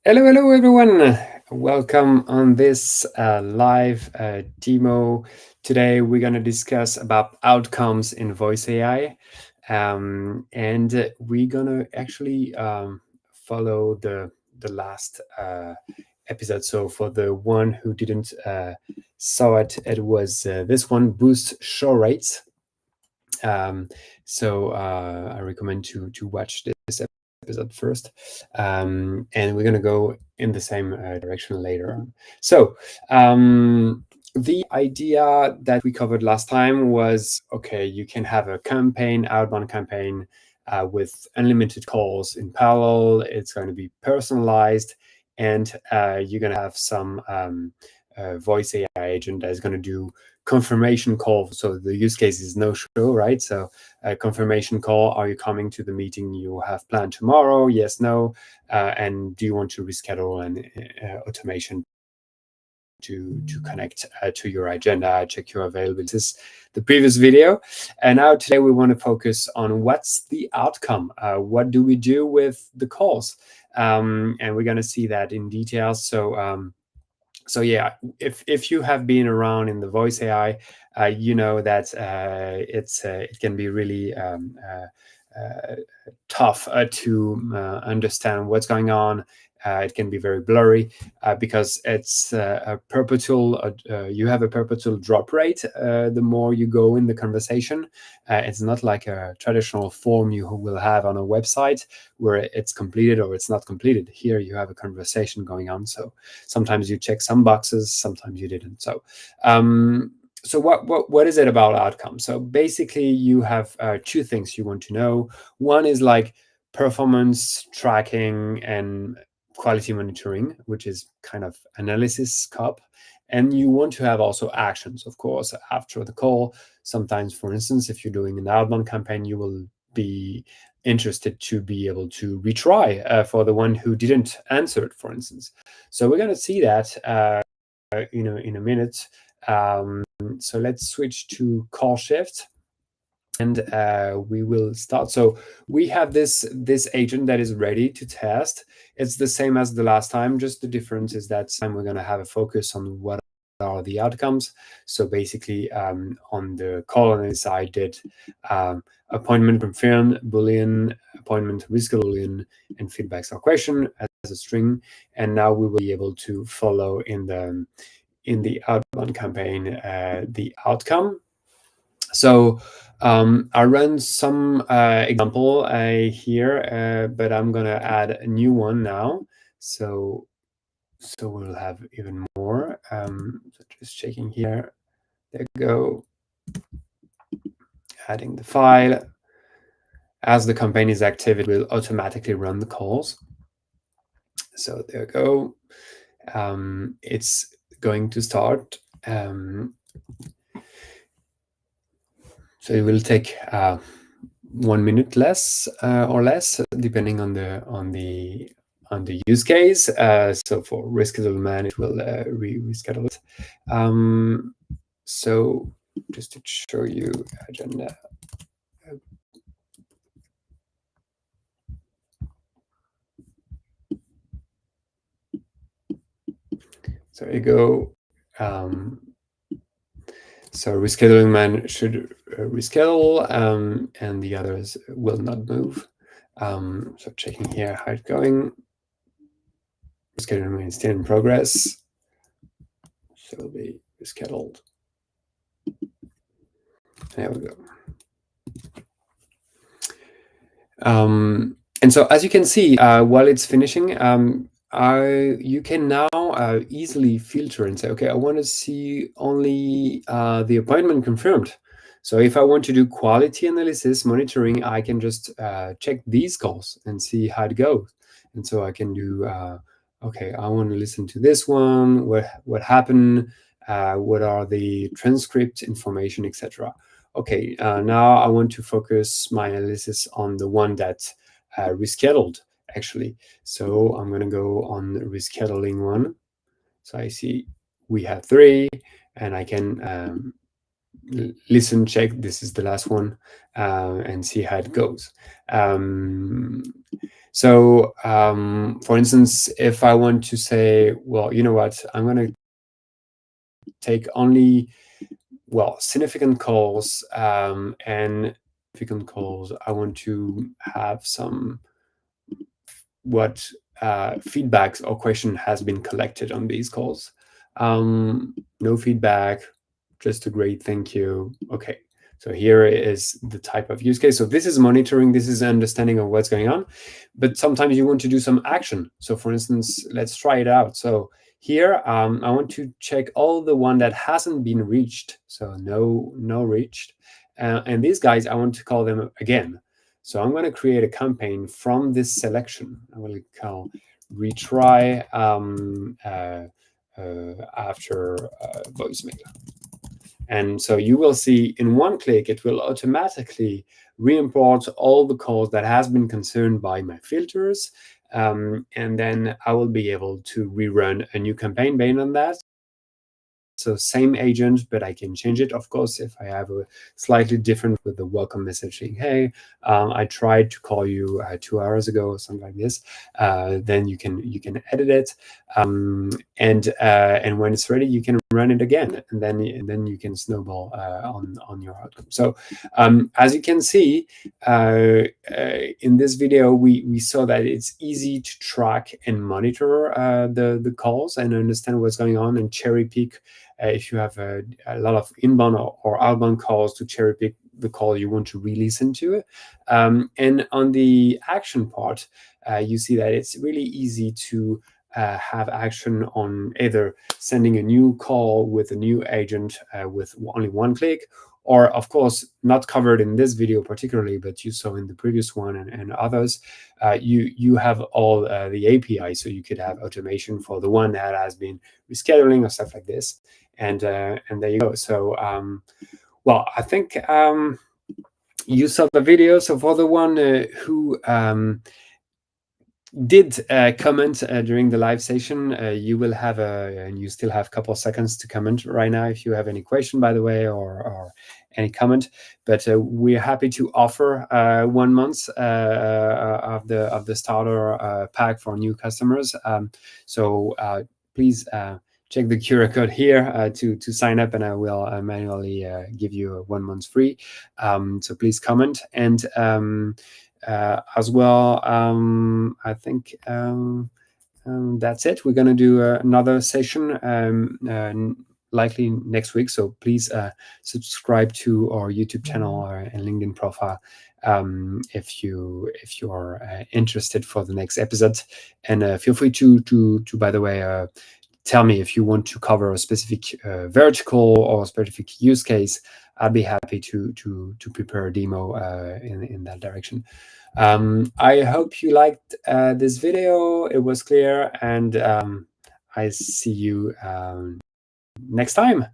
Hello, everyone. Welcome on this live demo. Today, we're going to discuss about outcomes in voice AI. And we're going to actually follow the last episode. So for the one who didn't saw it, it was this one, boost show rates. So I recommend to watch this episode first, and we're gonna go in the same direction later on. So the idea that we covered last time was, okay, you can have a campaign, outbound campaign, with unlimited calls in parallel. It's going to be personalized, and you're going to have some voice AI agent that is going to do confirmation call. So the use case is no show, right? So a confirmation call: are you coming to the meeting you have planned tomorrow? Yes, no. And do you want to reschedule an automation to connect to your agenda, check your availability? This is the previous video. And now today we want to focus on what's the outcome. What do we do with the calls? And we're going to see that in detail. So yeah, if you have been around in the voice AI, you know that it can be really tough to understand what's going on. It can be very blurry because it's a perpetual. You have a perpetual drop rate. The more you go in the conversation, it's not like a traditional form you will have on a website where it's completed or it's not completed. Here you have a conversation going on. So sometimes you check some boxes, sometimes you didn't. So what is it about outcome? So basically, you have two things you want to know. One is like performance tracking and quality monitoring, which is kind of analysis scope. And you want to have also actions, of course, after the call. Sometimes, for instance, if you're doing an outbound campaign, you will be interested to be able to retry for the one who didn't answer it, for instance. So we're going to see that in a minute. So let's switch to call shift, and we will start. So we have this agent that is ready to test. It's the same as the last time, just the difference is that time we're going to have a focus on what are the outcomes. So basically, on the call analysis, I did appointment confirmed, Boolean, appointment rescheduled Boolean, and feedbacks or question as a string. And now we will be able to follow in the outbound campaign the outcome. So I run some example here, but I'm gonna add a new one now. So we'll have even more. So just checking here. There you go. Adding the file. As the campaign is active, it will automatically run the calls. So there you go. It's going to start. So it will take 1 minute less or less, depending on the use case. So for reschedule man, it will reschedule it. So just to show you agenda. So you go. So rescheduling man should reschedule, and the others will not move. So checking here how it's going. Rescheduling is still in progress. So it'll be rescheduled. There we go. And so as you can see, while it's finishing, you can now easily filter and say, okay, I want to see only the appointment confirmed. So if I want to do quality analysis monitoring, I can just check these calls and see how it goes. And so I can do, okay, I want to listen to this one, what happened, what are the transcript information, etc. Okay, now I want to focus my analysis on the one that rescheduled, actually. So I'm going to go on rescheduling one. So I see we have 3, and I can listen, check, this is the last one, and see how it goes. For instance, if I want to say, well, you know what, I'm going to take only, well, significant calls, and significant calls, I want to have some what feedbacks or question has been collected on these calls. No feedback, just a great thank you. Okay, so here is the type of use case. So this is monitoring, this is understanding of what's going on, but sometimes you want to do some action. So for instance, let's try it out. So here, I want to check all the one that hasn't been reached. So no reached. And these guys, I want to call them again. So I'm going to create a campaign from this selection. I will call retry after voicemail. And so you will see in one click, it will automatically re-import all the calls that has been concerned by my filters. And then I will be able to rerun a new campaign based on that. So same agent, but I can change it, of course, if I have a slightly different with the welcome message saying, hey, I tried to call you 2 hours ago or something like this. Then you can edit it, and when it's ready, you can run it again, and then you can snowball on your outcome. So as you can see in this video, we saw that it's easy to track and monitor the calls and understand what's going on and cherry pick. If you have a lot of inbound or outbound calls, to cherry pick the call you want to re-listen to. And on the action part, you see that it's really easy to have action on either sending a new call with a new agent with only one click, or of course not covered in this video particularly, but you saw in the previous one and others, you have all the API, so you could have automation for the one that has been rescheduling or stuff like this, and there you go. So well, I think you saw the video. So for the one who did comment during the live session, you will have and you still have a couple of seconds to comment right now if you have any question, by the way, or any comment. But we're happy to offer 1 month of the starter pack for new customers. So please check the QR code here to sign up, and I will manually give you a 1 month free. So please comment. And as well, I think that's it. We're going to do another session likely next week. So please subscribe to our YouTube channel and LinkedIn profile if you are interested for the next episode. And feel free to by the way, tell me if you want to cover a specific vertical or a specific use case. I'd be happy to prepare a demo in that direction. I hope you liked this video. It was clear, and I see you next time.